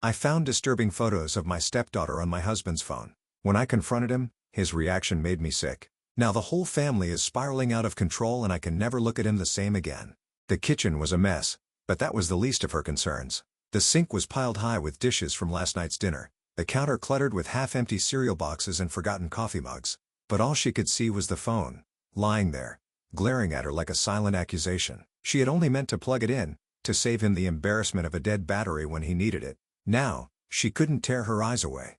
I found disturbing photos of my stepdaughter on my husband's phone. When I confronted him, his reaction made me sick. Now the whole family is spiraling out of control and I can never look at him the same again. The kitchen was a mess, but that was the least of her concerns. The sink was piled high with dishes from last night's dinner, the counter cluttered with half-empty cereal boxes and forgotten coffee mugs. But all she could see was the phone, lying there, glaring at her like a silent accusation. She had only meant to plug it in, to save him the embarrassment of a dead battery when he needed it. Now, she couldn't tear her eyes away.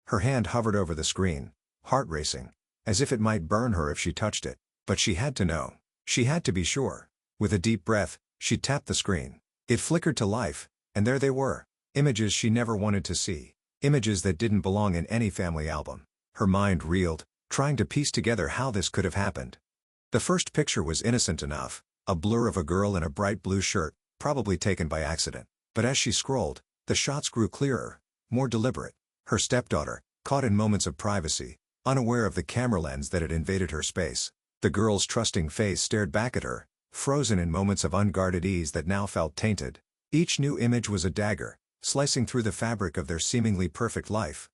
Her hand hovered over the screen, heart racing, as if it might burn her if she touched it. But she had to know. She had to be sure. With a deep breath, she tapped the screen. It flickered to life, and there they were. Images she never wanted to see. Images that didn't belong in any family album. Her mind reeled, trying to piece together how this could have happened. The first picture was innocent enough, a blur of a girl in a bright blue shirt, probably taken by accident. But as she scrolled, the shots grew clearer, more deliberate. Her stepdaughter, caught in moments of privacy, unaware of the camera lens that had invaded her space. The girl's trusting face stared back at her, frozen in moments of unguarded ease that now felt tainted. Each new image was a dagger, slicing through the fabric of their seemingly perfect life.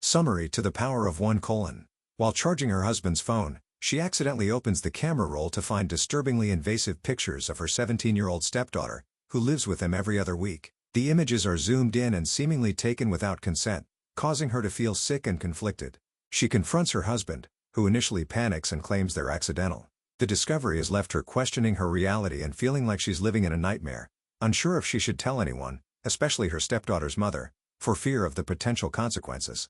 Summary to the power of 1: While charging her husband's phone, she accidentally opens the camera roll to find disturbingly invasive pictures of her 17-year-old stepdaughter, who lives with them every other week. The images are zoomed in and seemingly taken without consent, causing her to feel sick and conflicted. She confronts her husband, who initially panics and claims they're accidental. The discovery has left her questioning her reality and feeling like she's living in a nightmare, unsure if she should tell anyone, especially her stepdaughter's mother, for fear of the potential consequences.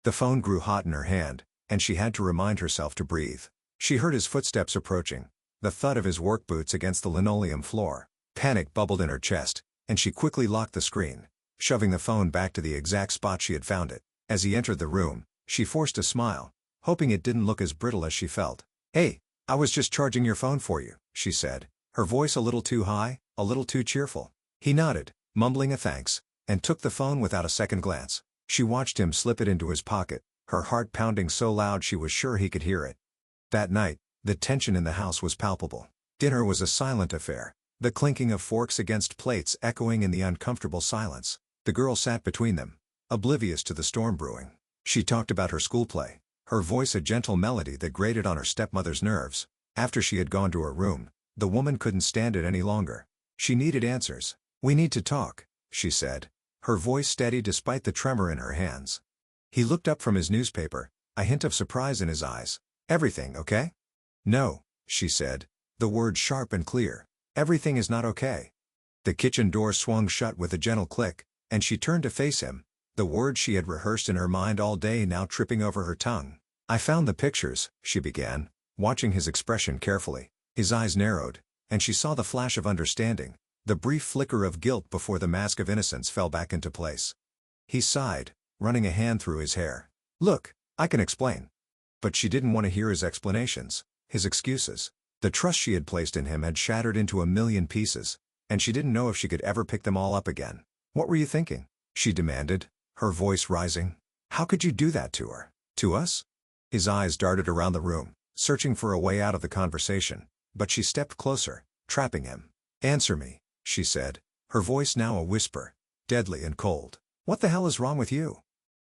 The phone grew hot in her hand, and she had to remind herself to breathe. She heard his footsteps approaching, the thud of his work boots against the linoleum floor. Panic bubbled in her chest, and she quickly locked the screen, shoving the phone back to the exact spot she had found it. As he entered the room, she forced a smile, hoping it didn't look as brittle as she felt. "Hey, I was just charging your phone for you," she said, her voice a little too high, a little too cheerful. He nodded, mumbling a thanks, and took the phone without a second glance. She watched him slip it into his pocket, her heart pounding so loud she was sure he could hear it. That night, the tension in the house was palpable. Dinner was a silent affair, the clinking of forks against plates echoing in the uncomfortable silence. The girl sat between them, oblivious to the storm brewing. She talked about her school play, her voice a gentle melody that grated on her stepmother's nerves. After she had gone to her room, the woman couldn't stand it any longer. She needed answers. "We need to talk," she said, her voice steady despite the tremor in her hands. He looked up from his newspaper, a hint of surprise in his eyes. "Everything okay?" "No," she said, the words sharp and clear. "Everything is not okay." The kitchen door swung shut with a gentle click, and she turned to face him, the words she had rehearsed in her mind all day now tripping over her tongue. "I found the pictures," she began, watching his expression carefully. His eyes narrowed, and she saw the flash of understanding, the brief flicker of guilt before the mask of innocence fell back into place. He sighed, running a hand through his hair. "Look, I can explain." But she didn't want to hear his explanations, his excuses. The trust she had placed in him had shattered into a million pieces, and she didn't know if she could ever pick them all up again. "What were you thinking?" she demanded, her voice rising. "How could you do that to her? To us?" His eyes darted around the room, searching for a way out of the conversation, but she stepped closer, trapping him. "Answer me," she said, her voice now a whisper, deadly and cold. "What the hell is wrong with you?"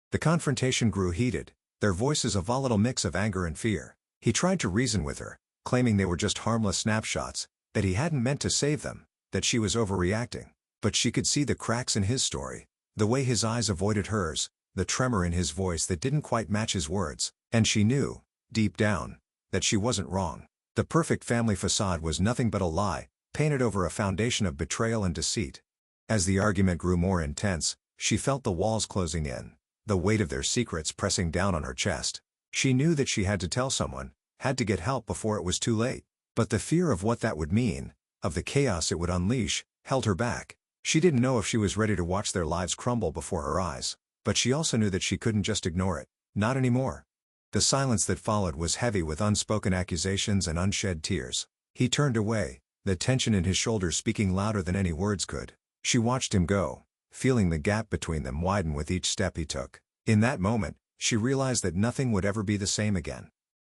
The confrontation grew heated, their voices a volatile mix of anger and fear. He tried to reason with her, claiming they were just harmless snapshots, that he hadn't meant to save them, that she was overreacting. But she could see the cracks in his story, the way his eyes avoided hers, the tremor in his voice that didn't quite match his words, and she knew, deep down, that she wasn't wrong. The perfect family facade was nothing but a lie, painted over a foundation of betrayal and deceit. As the argument grew more intense, she felt the walls closing in, the weight of their secrets pressing down on her chest. She knew that she had to tell someone, had to get help before it was too late. But the fear of what that would mean, of the chaos it would unleash, held her back. She didn't know if she was ready to watch their lives crumble before her eyes, but she also knew that she couldn't just ignore it, not anymore. The silence that followed was heavy with unspoken accusations and unshed tears. He turned away, the tension in his shoulders speaking louder than any words could. She watched him go, feeling the gap between them widen with each step he took. In that moment, she realized that nothing would ever be the same again.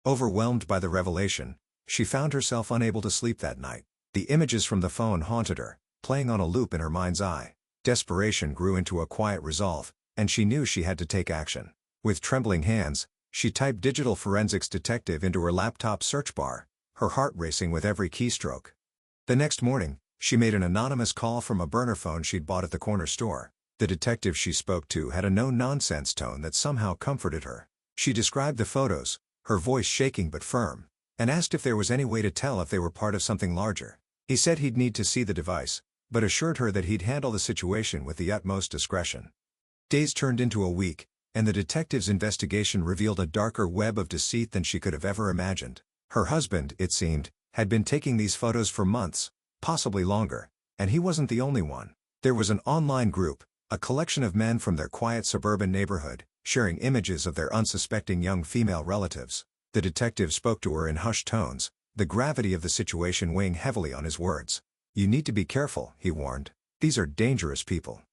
Overwhelmed by the revelation, she found herself unable to sleep that night. The images from the phone haunted her, playing on a loop in her mind's eye. Desperation grew into a quiet resolve, and she knew she had to take action. With trembling hands, she typed "digital forensics detective" into her laptop search bar, her heart racing with every keystroke. The next morning, she made an anonymous call from a burner phone she'd bought at the corner store. The detective she spoke to had a no-nonsense tone that somehow comforted her. She described the photos, her voice shaking but firm, and asked if there was any way to tell if they were part of something larger. He said he'd need to see the device, but assured her that he'd handle the situation with the utmost discretion. Days turned into a week, and the detective's investigation revealed a darker web of deceit than she could have ever imagined. Her husband, it seemed, had been taking these photos for months, possibly longer, and he wasn't the only one. There was an online group, a collection of men from their quiet suburban neighborhood, sharing images of their unsuspecting young female relatives. The detective spoke to her in hushed tones, the gravity of the situation weighing heavily on his words. "You need to be careful," he warned. "These are dangerous people."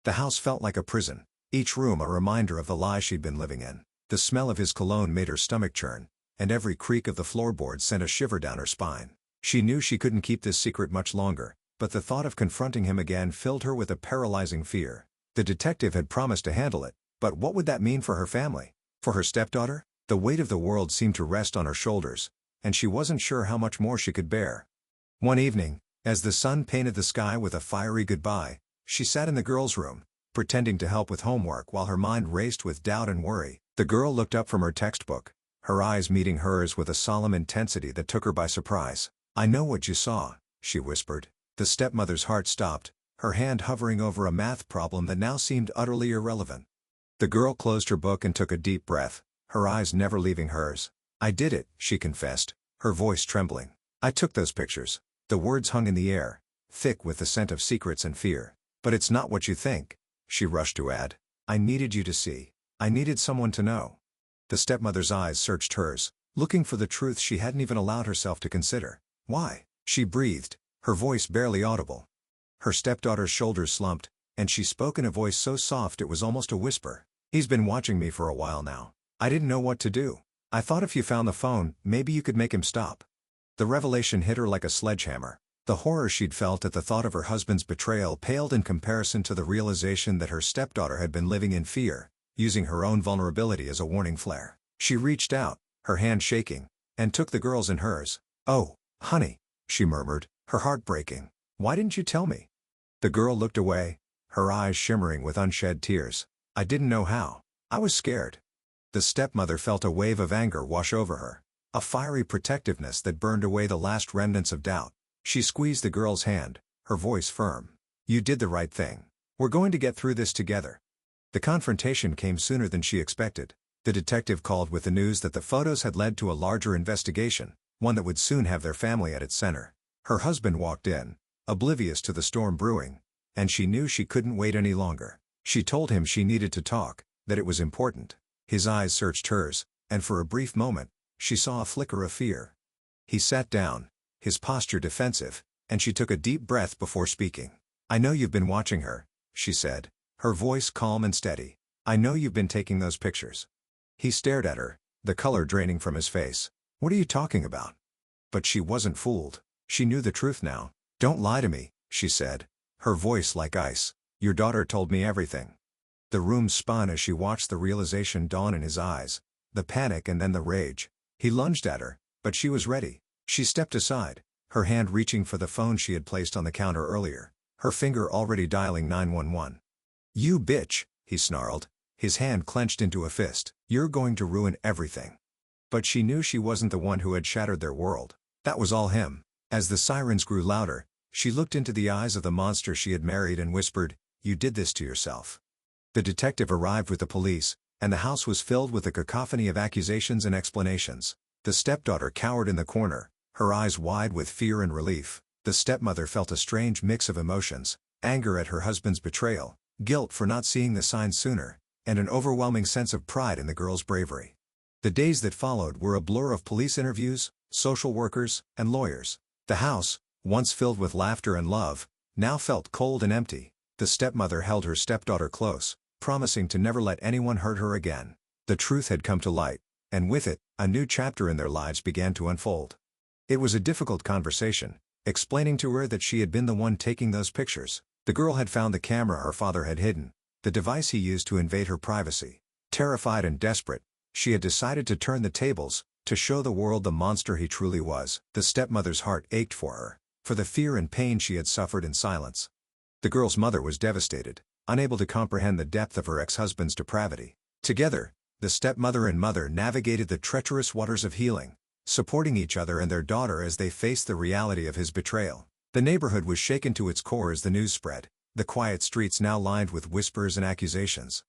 The house felt like a prison, each room a reminder of the lie she'd been living in. The smell of his cologne made her stomach churn, and every creak of the floorboards sent a shiver down her spine. She knew she couldn't keep this secret much longer, but the thought of confronting him again filled her with a paralyzing fear. The detective had promised to handle it, but what would that mean for her family? For her stepdaughter? The weight of the world seemed to rest on her shoulders, and she wasn't sure how much more she could bear. One evening, as the sun painted the sky with a fiery goodbye, she sat in the girl's room, pretending to help with homework while her mind raced with doubt and worry. The girl looked up from her textbook, her eyes meeting hers with a solemn intensity that took her by surprise. "I know what you saw," she whispered. The stepmother's heart stopped, her hand hovering over a math problem that now seemed utterly irrelevant. The girl closed her book and took a deep breath, her eyes never leaving hers. "I did it," she confessed, her voice trembling. "I took those pictures." The words hung in the air, thick with the scent of secrets and fear. "But it's not what you think," she rushed to add. "I needed you to see. I needed someone to know." The stepmother's eyes searched hers, looking for the truth she hadn't even allowed herself to consider. "Why?" she breathed, her voice barely audible. Her stepdaughter's shoulders slumped, and she spoke in a voice so soft it was almost a whisper. "He's been watching me for a while now. I didn't know what to do. I thought if you found the phone, maybe you could make him stop." The revelation hit her like a sledgehammer. The horror she'd felt at the thought of her husband's betrayal paled in comparison to the realization that her stepdaughter had been living in fear, using her own vulnerability as a warning flare. She reached out, her hand shaking, and took the girl's in hers. "Oh, honey," she murmured, her heart breaking. "Why didn't you tell me?" The girl looked away, her eyes shimmering with unshed tears. "I didn't know how. I was scared." The stepmother felt a wave of anger wash over her, a fiery protectiveness that burned away the last remnants of doubt. She squeezed the girl's hand, her voice firm. "You did the right thing. We're going to get through this together." The confrontation came sooner than she expected. The detective called with the news that the photos had led to a larger investigation, one that would soon have their family at its center. Her husband walked in, oblivious to the storm brewing, and she knew she couldn't wait any longer. She told him she needed to talk, that it was important. His eyes searched hers, and for a brief moment, she saw a flicker of fear. He sat down, his posture defensive, and she took a deep breath before speaking. "I know you've been watching her," she said, her voice calm and steady. "I know you've been taking those pictures." He stared at her, the color draining from his face. "What are you talking about?" But she wasn't fooled. She knew the truth now. "Don't lie to me," she said, her voice like ice. "Your daughter told me everything." The room spun as she watched the realization dawn in his eyes, the panic and then the rage. He lunged at her, but she was ready. She stepped aside, her hand reaching for the phone she had placed on the counter earlier, her finger already dialing 911. "You bitch," he snarled, his hand clenched into a fist. "You're going to ruin everything." But she knew she wasn't the one who had shattered their world. That was all him. As the sirens grew louder, she looked into the eyes of the monster she had married and whispered, "You did this to yourself." The detective arrived with the police, and the house was filled with a cacophony of accusations and explanations. The stepdaughter cowered in the corner, her eyes wide with fear and relief. The stepmother felt a strange mix of emotions, anger at her husband's betrayal, guilt for not seeing the signs sooner, and an overwhelming sense of pride in the girl's bravery. The days that followed were a blur of police interviews, social workers, and lawyers. The house, once filled with laughter and love, now felt cold and empty. The stepmother held her stepdaughter close, promising to never let anyone hurt her again. The truth had come to light, and with it, a new chapter in their lives began to unfold. It was a difficult conversation, explaining to her that she had been the one taking those pictures, The girl had found the camera her father had hidden, the device he used to invade her privacy. Terrified and desperate, she had decided to turn the tables, to show the world the monster he truly was. The stepmother's heart ached for her, for the fear and pain she had suffered in silence. The girl's mother was devastated, unable to comprehend the depth of her ex-husband's depravity. Together, the stepmother and mother navigated the treacherous waters of healing, supporting each other and their daughter as they faced the reality of his betrayal. The neighborhood was shaken to its core as the news spread, the quiet streets now lined with whispers and accusations.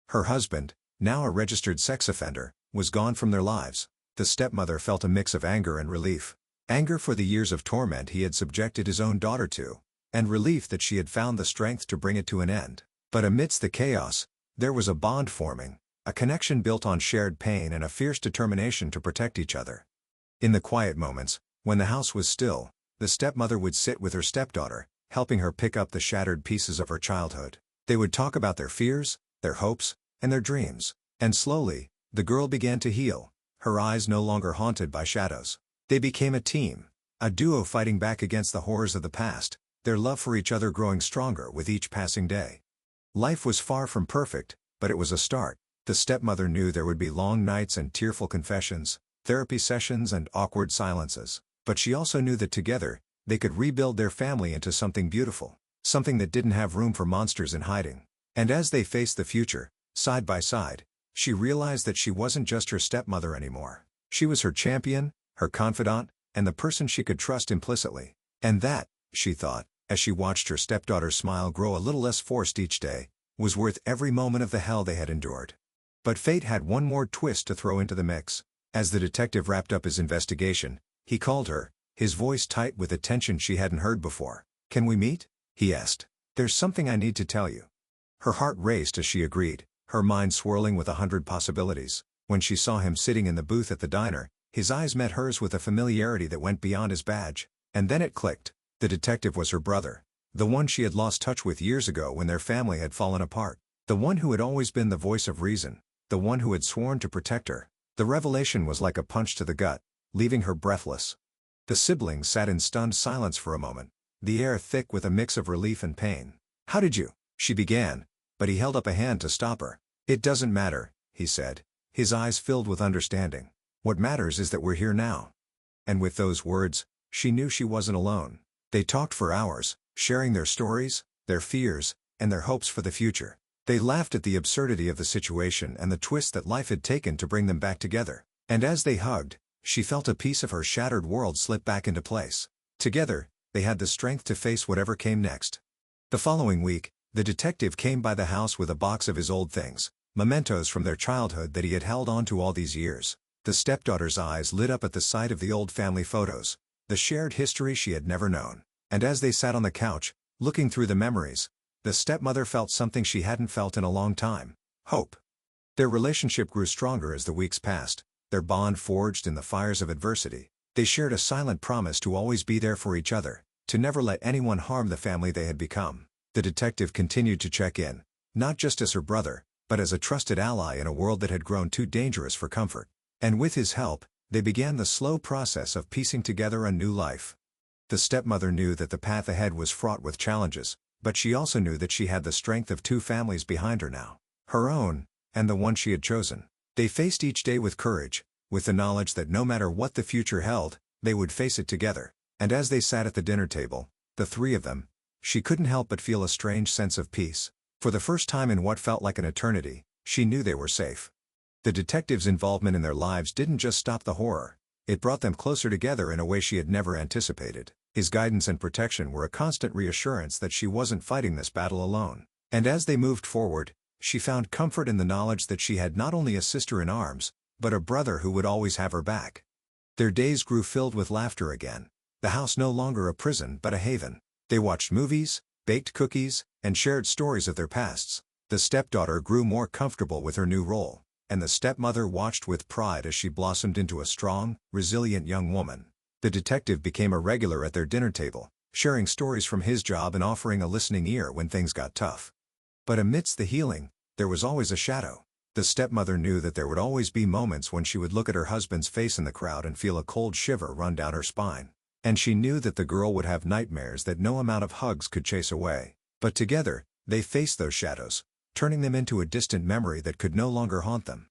Her husband, now a registered sex offender, was gone from their lives. The stepmother felt a mix of anger and relief. Anger for the years of torment he had subjected his own daughter to, and relief that she had found the strength to bring it to an end. But amidst the chaos, there was a bond forming, a connection built on shared pain and a fierce determination to protect each other. In the quiet moments, when the house was still, the stepmother would sit with her stepdaughter, helping her pick up the shattered pieces of her childhood. They would talk about their fears, their hopes, and their dreams. And slowly, the girl began to heal, her eyes no longer haunted by shadows. They became a team, a duo fighting back against the horrors of the past, their love for each other growing stronger with each passing day. Life was far from perfect, but it was a start. The stepmother knew there would be long nights and tearful confessions, therapy sessions and awkward silences. But she also knew that together, they could rebuild their family into something beautiful, something that didn't have room for monsters in hiding. And as they faced the future, side by side, she realized that she wasn't just her stepmother anymore. She was her champion, her confidant, and the person she could trust implicitly. And that, she thought, as she watched her stepdaughter's smile grow a little less forced each day, was worth every moment of the hell they had endured. But fate had one more twist to throw into the mix. As the detective wrapped up his investigation, he called her, his voice tight with a tension she hadn't heard before. "Can we meet?" he asked. "There's something I need to tell you." Her heart raced as she agreed, her mind swirling with 100 possibilities. When she saw him sitting in the booth at the diner, his eyes met hers with a familiarity that went beyond his badge. And then it clicked. The detective was her brother, the one she had lost touch with years ago when their family had fallen apart, the one who had always been the voice of reason, the one who had sworn to protect her. The revelation was like a punch to the gut, leaving her breathless. The siblings sat in stunned silence for a moment, the air thick with a mix of relief and pain. "How did you?" she began, but he held up a hand to stop her. "It doesn't matter," he said, his eyes filled with understanding. "What matters is that we're here now." And with those words, she knew she wasn't alone. They talked for hours, sharing their stories, their fears, and their hopes for the future. They laughed at the absurdity of the situation and the twist that life had taken to bring them back together. And as they hugged, she felt a piece of her shattered world slip back into place. Together, they had the strength to face whatever came next. The following week, the detective came by the house with a box of his old things, mementos from their childhood that he had held on to all these years. The stepdaughter's eyes lit up at the sight of the old family photos, the shared history she had never known. And as they sat on the couch, looking through the memories, the stepmother felt something she hadn't felt in a long time: hope. Their relationship grew stronger as the weeks passed, their bond forged in the fires of adversity. They shared a silent promise to always be there for each other, to never let anyone harm the family they had become. The detective continued to check in, not just as her brother, but as a trusted ally in a world that had grown too dangerous for comfort. And with his help, they began the slow process of piecing together a new life. The stepmother knew that the path ahead was fraught with challenges, but she also knew that she had the strength of two families behind her now, her own, and the one she had chosen. They faced each day with courage, with the knowledge that no matter what the future held, they would face it together. And as they sat at the dinner table, the three of them, she couldn't help but feel a strange sense of peace. For the first time in what felt like an eternity, she knew they were safe. The detective's involvement in their lives didn't just stop the horror, it brought them closer together in a way she had never anticipated. His guidance and protection were a constant reassurance that she wasn't fighting this battle alone. And as they moved forward, she found comfort in the knowledge that she had not only a sister in arms, but a brother who would always have her back. Their days grew filled with laughter again, the house no longer a prison but a haven. They watched movies, baked cookies, and shared stories of their pasts. The stepdaughter grew more comfortable with her new role, and the stepmother watched with pride as she blossomed into a strong, resilient young woman. The detective became a regular at their dinner table, sharing stories from his job and offering a listening ear when things got tough. But amidst the healing, there was always a shadow. The stepmother knew that there would always be moments when she would look at her husband's face in the crowd and feel a cold shiver run down her spine. And she knew that the girl would have nightmares that no amount of hugs could chase away. But together, they faced those shadows, turning them into a distant memory that could no longer haunt them.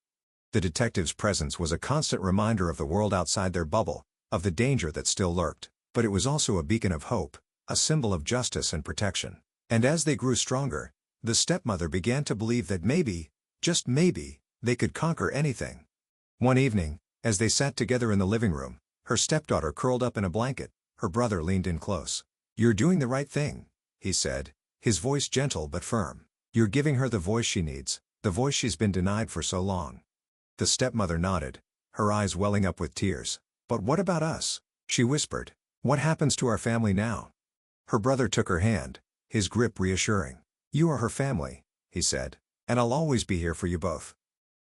The detective's presence was a constant reminder of the world outside their bubble, of the danger that still lurked, but it was also a beacon of hope, a symbol of justice and protection. And as they grew stronger, the stepmother began to believe that maybe, just maybe, they could conquer anything. One evening, as they sat together in the living room, her stepdaughter curled up in a blanket, her brother leaned in close. "You're doing the right thing," he said, his voice gentle but firm. "You're giving her the voice she needs, the voice she's been denied for so long." The stepmother nodded, her eyes welling up with tears. "But what about us?" she whispered. "What happens to our family now?" Her brother took her hand, his grip reassuring. "You are her family," he said, "and I'll always be here for you both."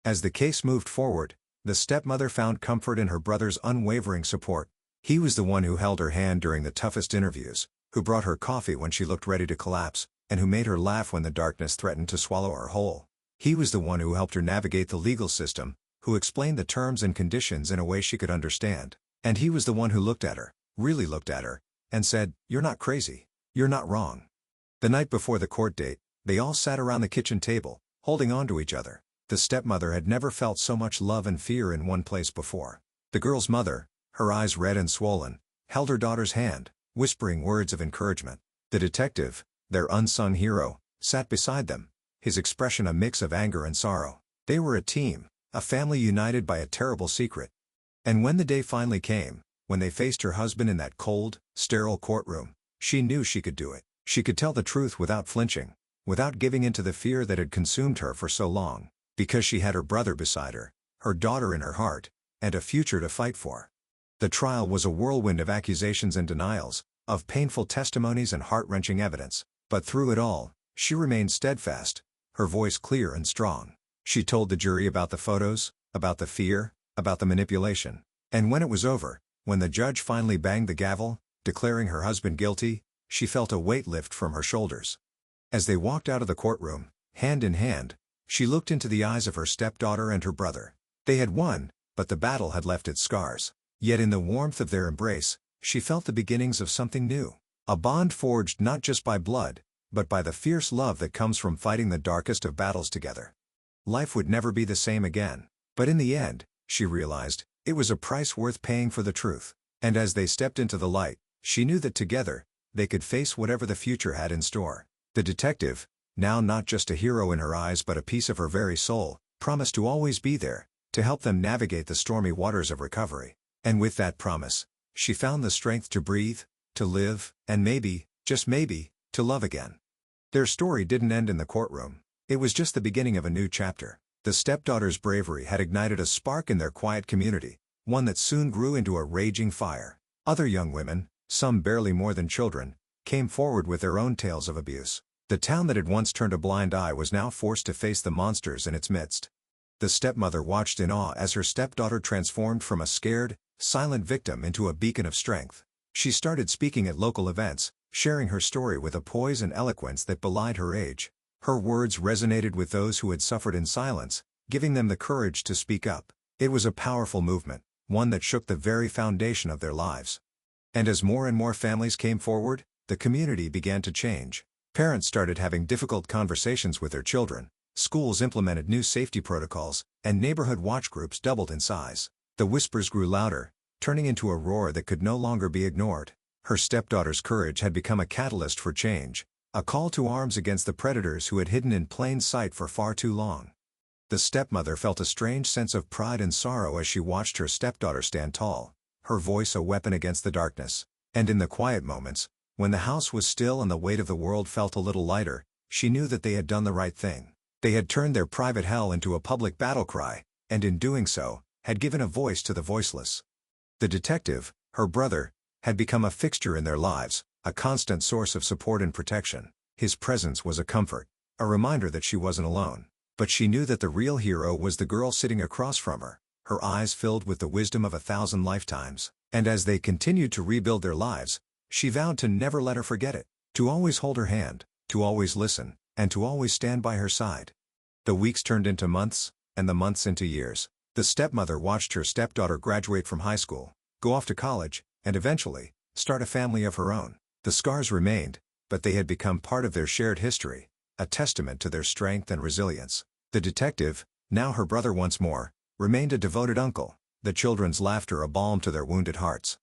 As the case moved forward, the stepmother found comfort in her brother's unwavering support. He was the one who held her hand during the toughest interviews, who brought her coffee when she looked ready to collapse, and who made her laugh when the darkness threatened to swallow her whole. He was the one who helped her navigate the legal system, who explained the terms and conditions in a way she could understand. And he was the one who looked at her, really looked at her, and said, "You're not crazy. You're not wrong." The night before the court date, they all sat around the kitchen table, holding on to each other. The stepmother had never felt so much love and fear in one place before. The girl's mother, her eyes red and swollen, held her daughter's hand, whispering words of encouragement. The detective, their unsung hero, sat beside them, his expression a mix of anger and sorrow. They were a team, a family united by a terrible secret. And when the day finally came, when they faced her husband in that cold, sterile courtroom, she knew she could do it. She could tell the truth without flinching, without giving in to the fear that had consumed her for so long, because she had her brother beside her daughter in her heart, and a future to fight for. The trial was a whirlwind of accusations and denials, of painful testimonies and heart-wrenching evidence, but through it all, she remained steadfast, her voice clear and strong. She told the jury about the photos, about the fear, about the manipulation. And when it was over, when the judge finally banged the gavel, declaring her husband guilty, she felt a weight lift from her shoulders. As they walked out of the courtroom, hand in hand, she looked into the eyes of her stepdaughter and her brother. They had won, but the battle had left its scars. Yet in the warmth of their embrace, she felt the beginnings of something new. A bond forged not just by blood, but by the fierce love that comes from fighting the darkest of battles together. Life would never be the same again, but in the end, she realized, it was a price worth paying for the truth. And as they stepped into the light, she knew that together, they could face whatever the future had in store. The detective, now not just a hero in her eyes but a piece of her very soul, promised to always be there, to help them navigate the stormy waters of recovery. And with that promise, she found the strength to breathe, to live, and maybe, just maybe, to love again. Their story didn't end in the courtroom. It was just the beginning of a new chapter. The stepdaughter's bravery had ignited a spark in their quiet community, one that soon grew into a raging fire. Other young women, some barely more than children, came forward with their own tales of abuse. The town that had once turned a blind eye was now forced to face the monsters in its midst. The stepmother watched in awe as her stepdaughter transformed from a scared, silent victim into a beacon of strength. She started speaking at local events, sharing her story with a poise and eloquence that belied her age. Her words resonated with those who had suffered in silence, giving them the courage to speak up. It was a powerful movement, one that shook the very foundation of their lives. And as more and more families came forward, the community began to change. Parents started having difficult conversations with their children, schools implemented new safety protocols, and neighborhood watch groups doubled in size. The whispers grew louder, turning into a roar that could no longer be ignored. Her stepdaughter's courage had become a catalyst for change, a call to arms against the predators who had hidden in plain sight for far too long. The stepmother felt a strange sense of pride and sorrow as she watched her stepdaughter stand tall, her voice a weapon against the darkness. And in the quiet moments, when the house was still and the weight of the world felt a little lighter, she knew that they had done the right thing. They had turned their private hell into a public battle cry, and in doing so, had given a voice to the voiceless. The detective, her brother, had become a fixture in their lives, a constant source of support and protection. His presence was a comfort, a reminder that she wasn't alone. But she knew that the real hero was the girl sitting across from her, her eyes filled with the wisdom of 1,000 lifetimes. And as they continued to rebuild their lives, she vowed to never let her forget it, to always hold her hand, to always listen, and to always stand by her side. The weeks turned into months, and the months into years. The stepmother watched her stepdaughter graduate from high school, go off to college, and eventually, start a family of her own. The scars remained, but they had become part of their shared history, a testament to their strength and resilience. The detective, now her brother once more, remained a devoted uncle, the children's laughter a balm to their wounded hearts.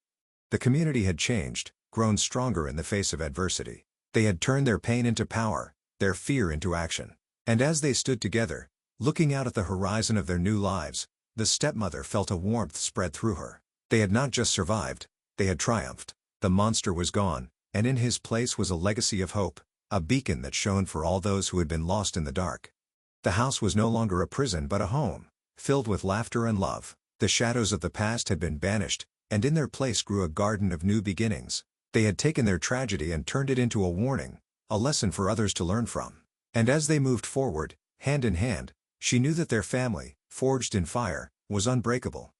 The community had changed, grown stronger in the face of adversity. They had turned their pain into power, their fear into action. And as they stood together, looking out at the horizon of their new lives, the stepmother felt a warmth spread through her. They had not just survived, they had triumphed. The monster was gone, and in his place was a legacy of hope, a beacon that shone for all those who had been lost in the dark. The house was no longer a prison but a home, filled with laughter and love. The shadows of the past had been banished, and in their place grew a garden of new beginnings. They had taken their tragedy and turned it into a warning, a lesson for others to learn from. And as they moved forward, hand in hand, she knew that their family, forged in fire, was unbreakable.